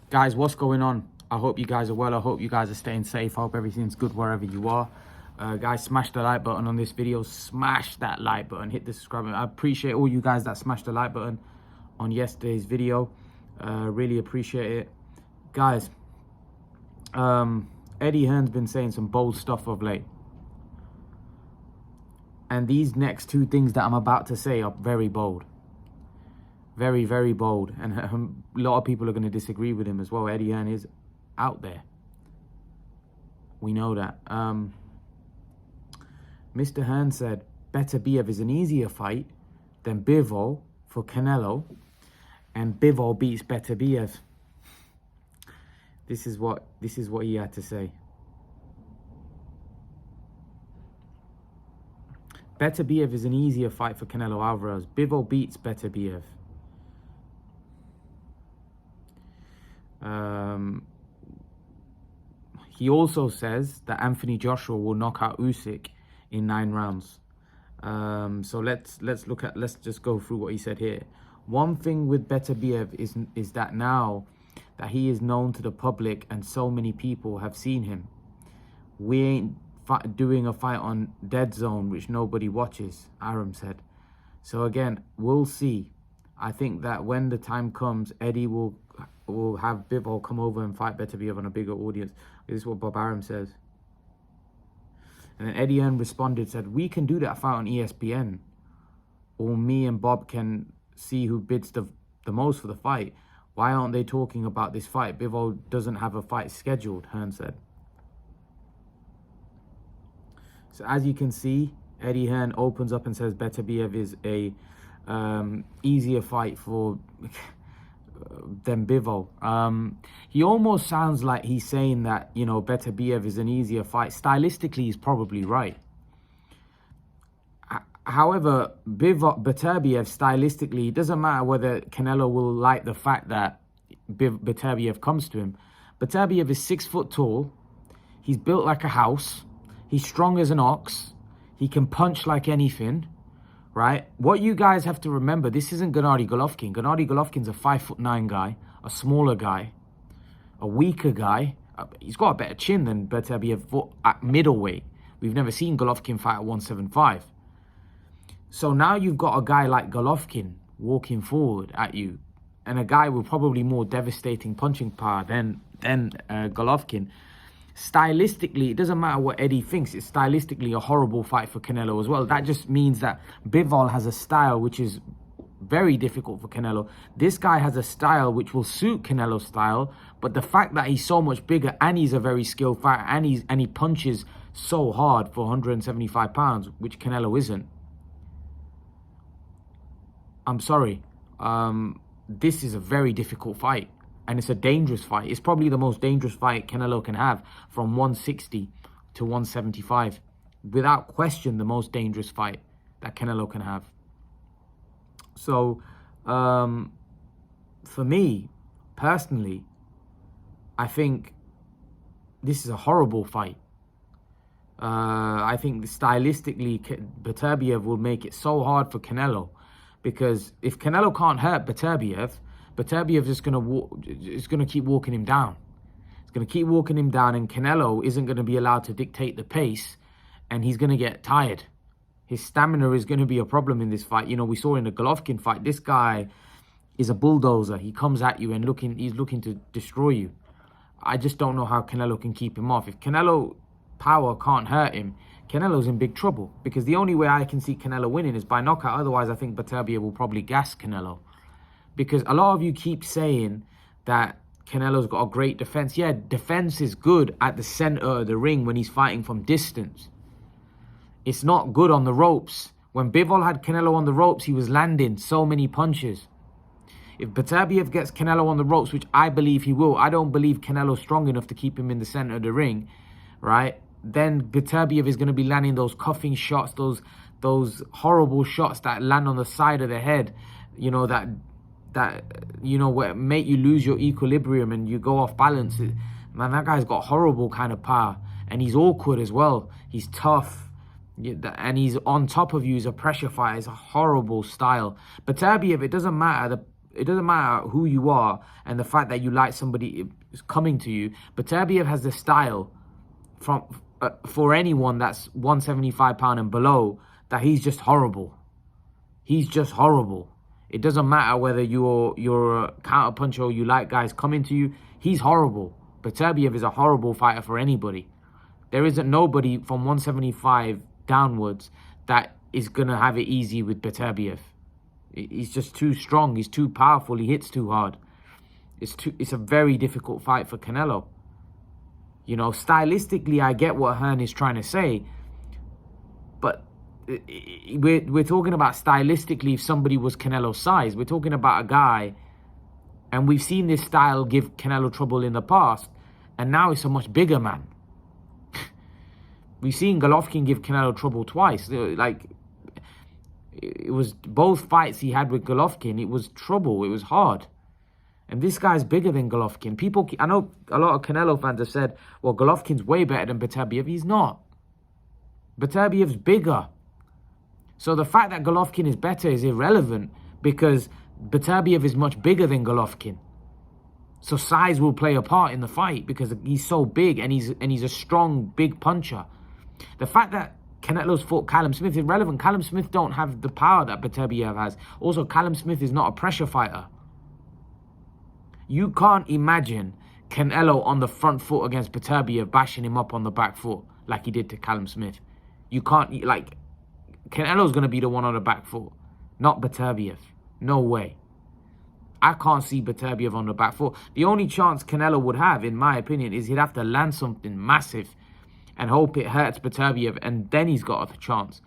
Guys, what's going on? I hope you guys are well. I hope you guys are staying safe. I hope everything's good wherever you are. Guys, smash the like button on this video. Smash that like button. Hit the subscribe button. I appreciate all you guys that smashed the like button on yesterday's video. Really appreciate it. Guys, Eddie Hearn's been saying some bold stuff of late. And these next two things that I'm about to say are very bold. Very, very bold. And a lot of people are going to disagree with him as well. Eddie Hearn is out there. We know that. Mr. Hearn said Beterbiev is an easier fight than Bivol for Canelo. And Bivol beats Beterbiev. This is what he had to say. Beterbiev is an easier fight for Canelo Alvarez. Bivol beats Beterbiev. He also says that Anthony Joshua will knock out Uysk in 9 rounds. So let's just go through what he said here. One thing with Beterbiev is that now that he is known to the public and so many people have seen him, we ain't doing a fight on dead zone which nobody watches, Aram said. So again, we'll see. I think that when the time comes, Eddie will have Bivol come over and fight Beterbiev on a bigger audience. This is what Bob Aram says. And then Eddie Hearn responded, said, we can do that fight on ESPN. Or me and Bob can see who bids the most for the fight. Why aren't they talking about this fight? Bivol doesn't have a fight scheduled, Hearn said. So as you can see, Eddie Hearn opens up and says Beterbiev is a easier fight for than Bivol. He almost sounds like he's saying that, you know, Beterbiev is an easier fight. Stylistically, he's probably right. However, Beterbiev, stylistically, it doesn't matter whether Canelo will like the fact that Beterbiev comes to him. Beterbiev is 6 foot tall. He's built like a house. He's strong as an ox. He can punch like anything. Right? What you guys have to remember, this isn't Gennady Golovkin. Gennady Golovkin's a 5'9" guy, a smaller guy, a weaker guy. He's got a better chin than Beterbiev at middleweight. We've never seen Golovkin fight at 175. So now you've got a guy like Golovkin walking forward at you, and a guy with probably more devastating punching power than Golovkin. Stylistically, it doesn't matter what Eddie thinks, it's stylistically a horrible fight for Canelo as well. That just means that Bivol has a style which is very difficult for Canelo. This guy has a style which will suit Canelo's style, but the fact that he's so much bigger and he's a very skilled fighter and he punches so hard for 175 pounds, which Canelo isn't. I'm sorry. This is a very difficult fight. And it's a dangerous fight. It's probably the most dangerous fight Canelo can have from 160 to 175. Without question, the most dangerous fight that Canelo can have. So, for me, personally, I think this is a horrible fight. I think stylistically, Beterbiev will make it so hard for Canelo. Because if Canelo can't hurt Beterbiev is just going to keep walking him down. It's going to keep walking him down, and Canelo isn't going to be allowed to dictate the pace, and he's going to get tired. His stamina is going to be a problem in this fight. You know, we saw in the Golovkin fight, this guy is a bulldozer. He comes at you and he's looking to destroy you. I just don't know how Canelo can keep him off. If Canelo power can't hurt him, Canelo's in big trouble, because the only way I can see Canelo winning is by knockout. Otherwise, I think Beterbiev will probably gas Canelo. Because a lot of you keep saying that Canelo's got a great defense. Yeah, defense is good at the center of the ring when he's fighting from distance. It's not good on the ropes. When Bivol had Canelo on the ropes, he was landing so many punches. If Beterbiev gets Canelo on the ropes, which I believe he will, I don't believe Canelo's strong enough to keep him in the center of the ring, right? Then Beterbiev is going to be landing those cuffing shots, those horrible shots that land on the side of the head, you know, that you know, what make you lose your equilibrium and you go off balance. Man, that guy's got horrible kind of power, and he's awkward as well. He's tough, and he's on top of you. He's a pressure fighter. It's a horrible style. Beterbiev, it doesn't matter it doesn't matter who you are and the fact that you like somebody is coming to you. Beterbiev has the style for anyone that's 175 pound and below, that he's just horrible. He's just horrible. It doesn't matter whether you're a counter-puncher or you like guys coming to you. He's horrible. Beterbiev is a horrible fighter for anybody. There isn't nobody from 175 downwards that is going to have it easy with Beterbiev. He's just too strong. He's too powerful. He hits too hard. It's a very difficult fight for Canelo. You know, stylistically, I get what Hearn is trying to say, but we're talking about stylistically if somebody was Canelo's size. We're talking about a guy, and we've seen this style give Canelo trouble in the past, and now it's a much bigger man. We've seen Golovkin give Canelo trouble twice. Like, it was both fights he had with Golovkin, it was trouble, it was hard. And this guy's bigger than Golovkin. I know a lot of Canelo fans have said, well, Golovkin's way better than Beterbiev. He's not. Beterbiev's bigger. So the fact that Golovkin is better is irrelevant because Beterbiev is much bigger than Golovkin. So size will play a part in the fight because he's so big and he's a strong, big puncher. The fact that Canelo's fought Callum Smith is irrelevant. Callum Smith don't have the power that Beterbiev has. Also, Callum Smith is not a pressure fighter. You can't imagine Canelo on the front foot against Beterbiev bashing him up on the back foot like he did to Callum Smith. You can't, like, Canelo's going to be the one on the back foot, not Beterbiev. No way. I can't see Beterbiev on the back foot. The only chance Canelo would have, in my opinion, is he'd have to land something massive and hope it hurts Beterbiev, and then he's got a chance.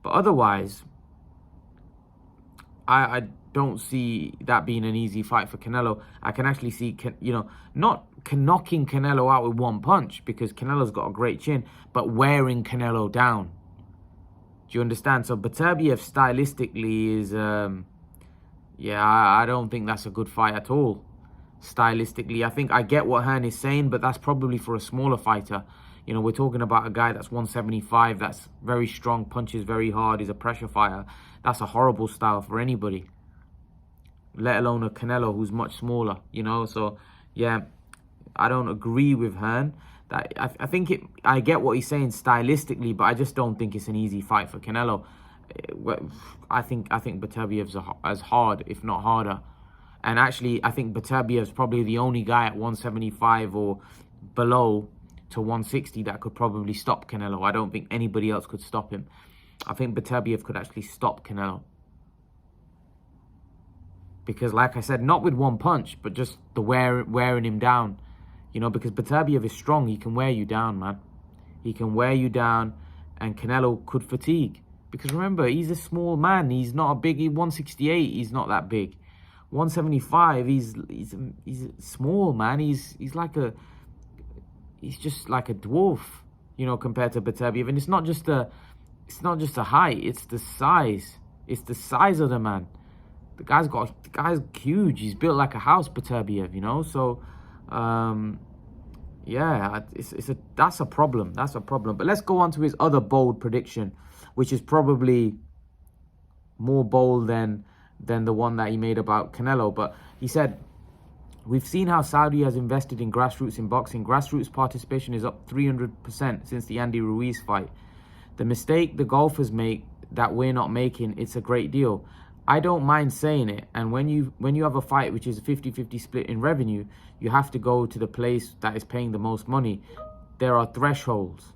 But otherwise, I don't see that being an easy fight for Canelo. I can actually see, not knocking Canelo out with one punch because Canelo's got a great chin, but wearing Canelo down. Do you understand? So Beterbiev stylistically is, I don't think that's a good fight at all. Stylistically, I think I get what Hearn is saying, but that's probably for a smaller fighter. You know, we're talking about a guy that's 175, that's very strong, punches very hard, is a pressure fighter. That's a horrible style for anybody, let alone a Canelo who's much smaller, you know. So, yeah, I don't agree with Hearn. I think I get what he's saying stylistically, but I just don't think it's an easy fight for Canelo. I think Beterbiev's as hard, if not harder. And actually, I think Beterbiev's probably the only guy at 175 or below to 160 that could probably stop Canelo. I don't think anybody else could stop him. I think Beterbiev could actually stop Canelo. Because, like I said, not with one punch, but just the wearing him down. You know, because Beterbiev is strong. He can wear you down, man. He can wear you down, and Canelo could fatigue. Because remember, he's a small man. He's not a big. 168. He's not that big. 175. He's small, man. He's just like a dwarf, you know, compared to Beterbiev. And it's not just the height. It's the size. It's the size of the man. The guy's huge. He's built like a house, Beterbiev, you know. So, yeah, that's a problem. That's a problem. But let's go on to his other bold prediction, which is probably more bold than the one that he made about Canelo. But he said, we've seen how Saudi has invested in grassroots in boxing. Grassroots participation is up 300% since the Andy Ruiz fight. The mistake the golfers make that we're not making, it's a great deal. I don't mind saying it. And when you have a fight which is a 50-50 split in revenue, you have to go to the place that is paying the most money. There are thresholds.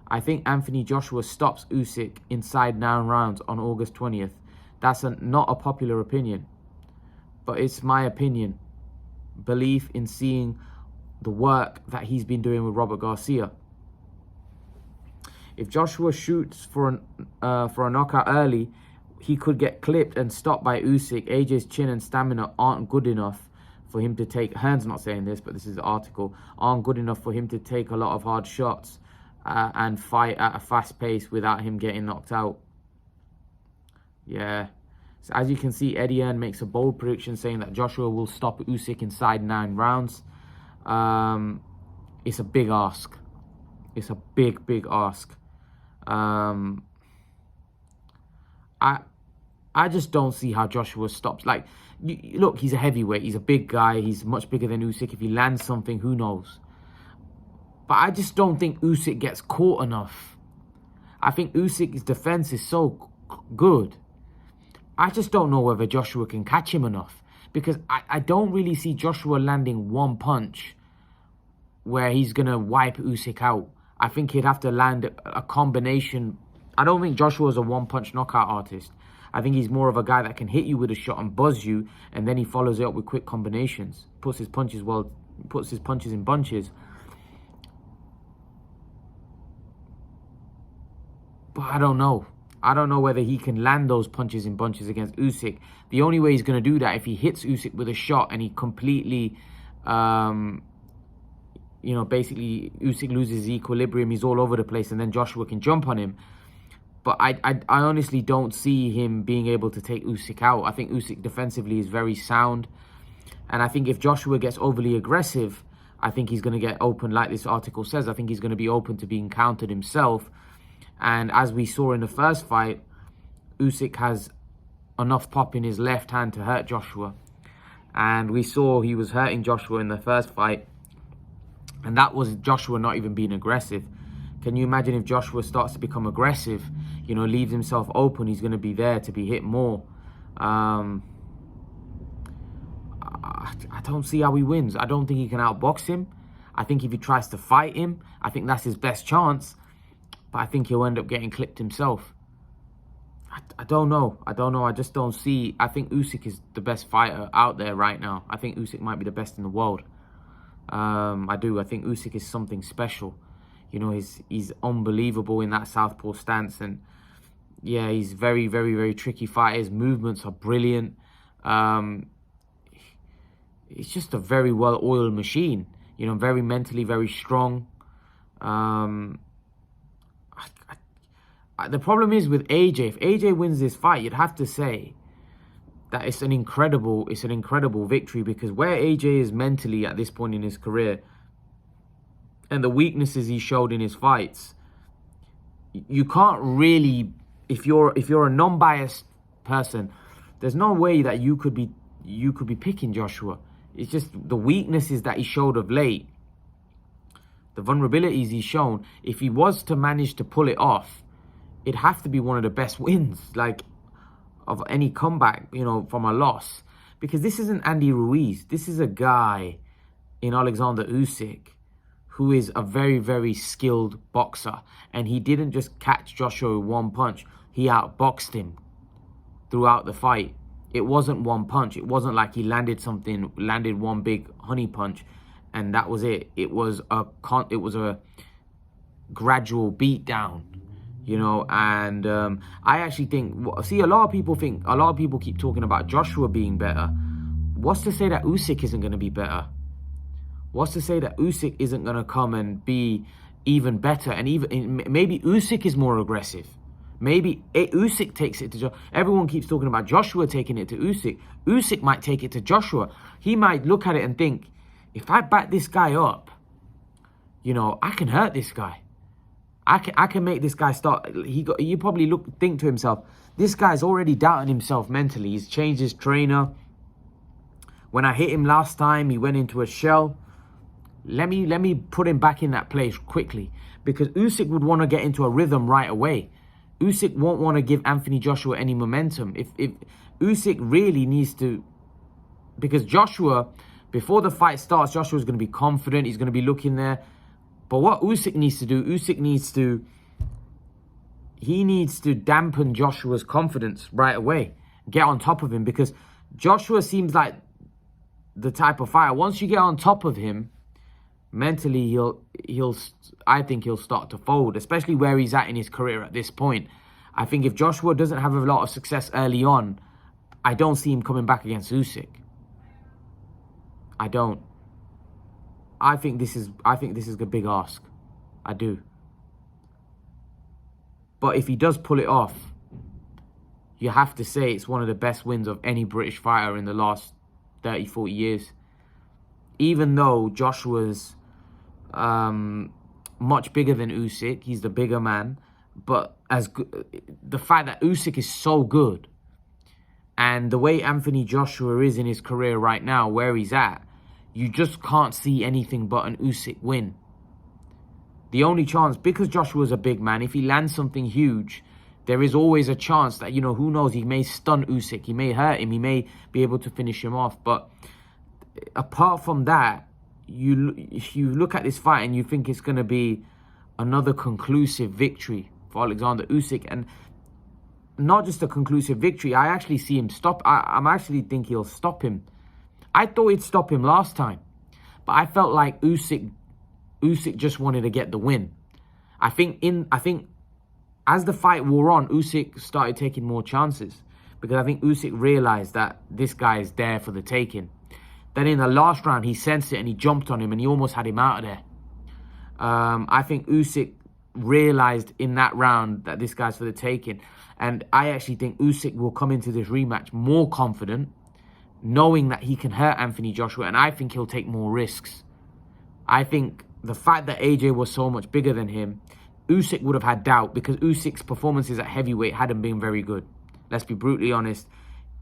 I think Anthony Joshua stops Usyk inside 9 rounds on August 20th. That's not a popular opinion, but it's my opinion. Belief in seeing the work that he's been doing with Robert Garcia. If Joshua shoots for a knockout early, he could get clipped and stopped by Usyk. AJ's chin and stamina aren't good enough for him to take... Hearn's not saying this, but this is the article. Aren't good enough for him to take a lot of hard shots and fight at a fast pace without him getting knocked out. Yeah. So as you can see, Eddie Hearn makes a bold prediction saying that Joshua will stop Usyk inside 9 rounds. It's a big ask. It's a big, big ask. I just don't see how Joshua stops. Like, Look, he's a heavyweight. He's a big guy. He's much bigger than Usyk. If he lands something, who knows? But I just don't think Usyk gets caught enough. I think Usyk's defense is so good. I just don't know whether Joshua can catch him enough. Because I don't really see Joshua landing one punch where he's going to wipe Usyk out. I think he'd have to land a combination. I don't think Joshua's a one-punch knockout artist. I think he's more of a guy that can hit you with a shot and buzz you, and then he follows it up with quick combinations. Puts his punches in bunches. But I don't know. I don't know whether he can land those punches in bunches against Usyk. The only way he's going to do that if he hits Usyk with a shot and he completely, basically Usyk loses his equilibrium, he's all over the place, and then Joshua can jump on him. But I honestly don't see him being able to take Usyk out. I think Usyk defensively is very sound. And I think if Joshua gets overly aggressive, I think he's going to get open, like this article says. I think he's going to be open to being countered himself. And as we saw in the first fight, Usyk has enough pop in his left hand to hurt Joshua. And we saw he was hurting Joshua in the first fight. And that was Joshua not even being aggressive. Can you imagine if Joshua starts to become aggressive, leaves himself open, he's going to be there to be hit more. I don't see how he wins. I don't think he can outbox him. I think if he tries to fight him, I think that's his best chance. But I think he'll end up getting clipped himself. I don't know. I just don't see. I think Usyk is the best fighter out there right now. I think Usyk might be the best in the world. I do. I think Usyk is something special. He's unbelievable in that southpaw stance. And yeah, he's very, very, very tricky fighter. His movements are brilliant. It's just a very well-oiled machine. Very mentally, very strong. The problem is with AJ. If AJ wins this fight, you'd have to say that it's an incredible victory, because where AJ is mentally at this point in his career and the weaknesses he showed in his fights, you can't really, if you're a non-biased person, there's no way that you could be picking Joshua. It's just the weaknesses that he showed of late, the vulnerabilities he's shown. If he was to manage to pull it off, it'd have to be one of the best wins, of any comeback, from a loss. Because this isn't Andy Ruiz. This is a guy in Alexander Usyk who is a very, very skilled boxer. And he didn't just catch Joshua with one punch. He outboxed him throughout the fight. It wasn't one punch. It wasn't like he landed one big honey punch and that was it. It was a gradual beat down. And I actually think, a lot of people keep talking about Joshua being better. What's to say that Usyk isn't going to be better? What's to say that Usyk isn't going to come and be even better? And even maybe Usyk is more aggressive. Maybe Usyk takes it to Joshua. Everyone keeps talking about Joshua taking it to Usyk. Usyk might take it to Joshua. He might look at it and think, if I back this guy up, I can hurt this guy. I can make this guy start. You probably think to himself, this guy's already doubting himself mentally. He's changed his trainer. When I hit him last time, he went into a shell. Let me put him back in that place quickly, because Usyk would want to get into a rhythm right away. Usyk won't want to give Anthony Joshua any momentum. If Usyk really needs to, because Joshua, before the fight starts, Joshua's going to be confident. He's going to be looking there. But what Usyk needs to do, he needs to dampen Joshua's confidence right away. Get on top of him, because Joshua seems like the type of fighter, once you get on top of him, mentally I think he'll start to fold, especially where he's at in his career at this point. I think if Joshua doesn't have a lot of success early on, I don't see him coming back against Usyk. I don't. I think this is a big ask. I do. But if he does pull it off, you have to say it's one of the best wins of any British fighter in the last 30, 40 years. Even though Joshua's much bigger than Usyk, he's the bigger man. But the fact that Usyk is so good, And the way Anthony Joshua is in his career right now, where he's at, you just can't see anything but an Usyk win. The only chance, because Joshua's a big man, if he lands something huge, there is always a chance that, you know, who knows, he may stun Usyk, he may hurt him, he may be able to finish him off. But apart from that, you look at this fight and you think it's going to be another conclusive victory for Alexander Usyk. And not just a conclusive victory, I actually see him stop. I'm actually think he'll stop him. I thought he'd stop him last time, but I felt like Usyk just wanted to get the win. I think as the fight wore on, Usyk started taking more chances, because I think Usyk realized that this guy is there for the taking. Then in the last round, he sensed it and he jumped on him and he almost had him out of there. I think Usyk realized in that round that this guy's for the taking. And I actually think Usyk will come into this rematch more confident, knowing that he can hurt Anthony Joshua, and I think he'll take more risks. I think the fact that AJ was so much bigger than him, Usyk would have had doubt, because Usyk's performances at heavyweight hadn't been very good. Let's be brutally honest.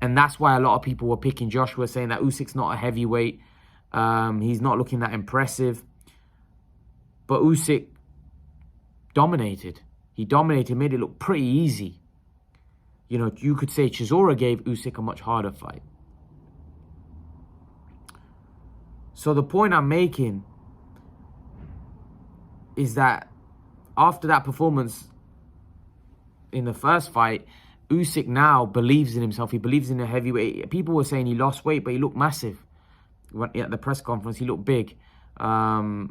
And that's why a lot of people were picking Joshua, saying that Usyk's not a heavyweight. He's not looking that impressive. But Usyk dominated. He dominated, made it look pretty easy. You know, you could say Chisora gave Usyk a much harder fight. So the point I'm making is that after that performance in the first fight, Usyk now believes in himself. He believes in the heavyweight. People were saying he lost weight, but he looked massive. At the press conference, he looked big. I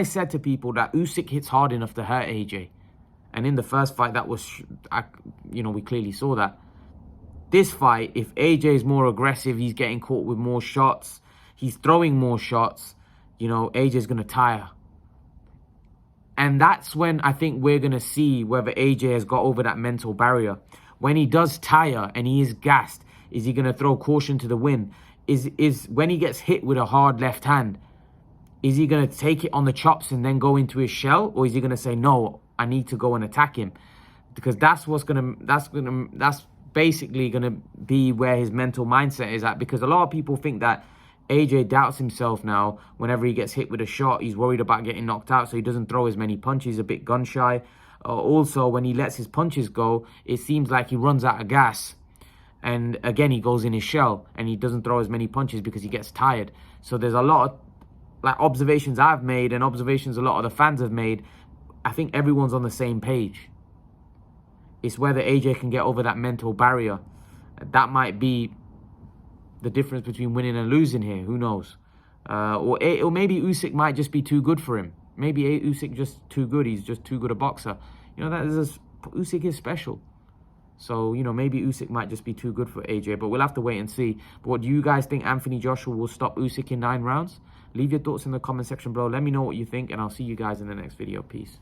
said to people that Usyk hits hard enough to hurt AJ. And in the first fight, that was, we clearly saw that. This fight, if AJ is more aggressive, he's getting caught with more shots, he's throwing more shots, AJ's going to tire. And that's when I think we're going to see whether AJ has got over that mental barrier. When he does tire and he is gassed, is he going to throw caution to the wind? Is when he gets hit with a hard left hand, is he going to take it on the chops and then go into his shell? Or is he going to say, no, I need to go and attack him? Because that's basically going to be where his mental mindset is at. Because a lot of people think that AJ doubts himself now. Whenever he gets hit with a shot, he's worried about getting knocked out, so he doesn't throw as many punches. He's a bit gun shy. Also, when he lets his punches go, it seems like he runs out of gas. And again, he goes in his shell and he doesn't throw as many punches because he gets tired. So there's a lot of observations I've made and observations a lot of the fans have made. I think everyone's on the same page. It's whether AJ can get over that mental barrier. That might be the difference between winning and losing here. Who knows? Or maybe Usyk might just be too good for him. Maybe Usyk just too good. He's just too good a boxer. Usyk is special. So, maybe Usyk might just be too good for AJ. But we'll have to wait and see. But what do you guys think? Anthony Joshua will stop Usyk in 9 rounds? Leave your thoughts in the comment section below. Let me know what you think. And I'll see you guys in the next video. Peace.